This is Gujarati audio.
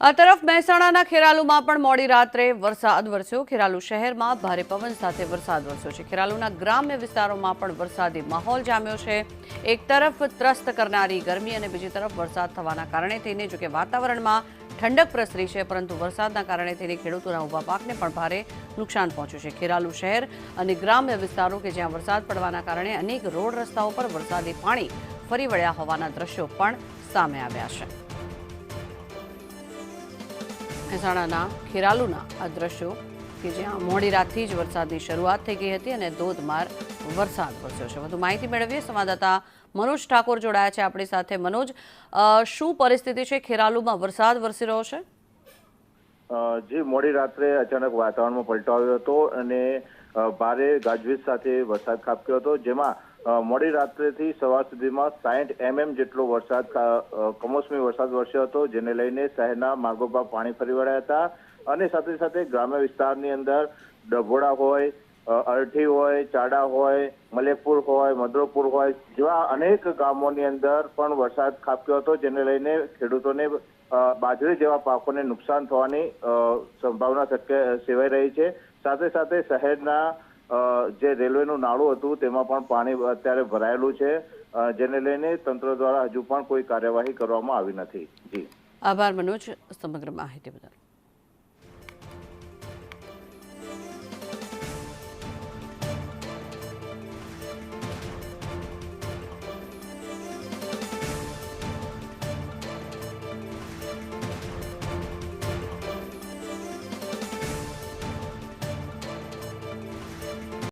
આ તરફ મહેસાણાના ખેરાલુમાં પણ મોડી રાત્રે વરસાદ વરસ્યો। ખેરાલુ શહેરમાં ભારે પવન સાથે વરસાદ વરસ્યો છે। ખેરાલુના ગ્રામ્ય વિસ્તારોમાં પણ વરસાદી માહોલ જામ્યો છે। એક તરફ ત્રસ્ત કરનારી ગરમી અને બીજી તરફ વરસાદ થવાના કારણે થઈને જો કે વાતાવરણમાં ઠંડક પ્રસરી છે, પરંતુ વરસાદના કારણે થઈને ખેડૂતોના ઊભા પાકને પણ ભારે નુકસાન પહોંચ્યું છે। ખેરાલુ શહેર અને ગ્રામ્ય વિસ્તારો કે જ્યાં વરસાદ પડવાના કારણે અનેક રોડ રસ્તાઓ પર વરસાદી પાણી ફરી વળ્યા હોવાના દ્રશ્યો પણ સામે આવ્યા છે। મહેસાણાના ખેરાલુના આ દ્રશ્યો કે જ્યાં મોડી રાતથી જ વરસાદની શરૂઆત થઈ ગઈ હતી અને ધોધમાર વરસાદ વરસ્યો છે। વધુ માહિતી મેળવીએ સંવાદદાતા મનોજ ઠાકોર જોડાયા છે આપણી સાથે। મનોજ, શું પરિસ્થિતિ છે? ખેરાલુમાં વરસાદ વરસી રહ્યો છે? જે મોડી રાત્રે અચાનક વાતાવરણમાં પલટો આવ્યો હતો અને ભારે ગાજવીજ સાથે વરસાદ ખાબક્યો હતો, જેમાં મોડી રાત્રેથી સવાર સુધીમાં 60 mm જેટલો વરસાદ કમોસમી વરસાદ વરસ્યો હતો, જેને લઈને શહેરના માર્ગો પર પાણી ફરી વળ્યા હતા અને સાથે સાથે ગ્રામ્ય વિસ્તારની અંદર ડભોડા હોય, અરઠી હોય, ચાડા હોય, મલેકપુર હોય, મદરોપુર હોય જેવા અનેક ગામોની અંદર પણ વરસાદ ખાબક્યો હતો, જેને લઈને ખેડૂતોને બાજરી જેવા પાકોને નુકસાન થવાની સંભાવના સેવાઈ રહી છે। સાથે સાથે શહેરના જે રેલવેનું નાળું હતું તેમાં પણ પાણી અત્યારે ભરાયેલું છે, જેને લઈને તંત્ર દ્વારા હજુ પણ કોઈ કાર્યવાહી કરવામાં આવી નથી। જી, આભાર મનોજ સમગ્ર માહિતી બદલ।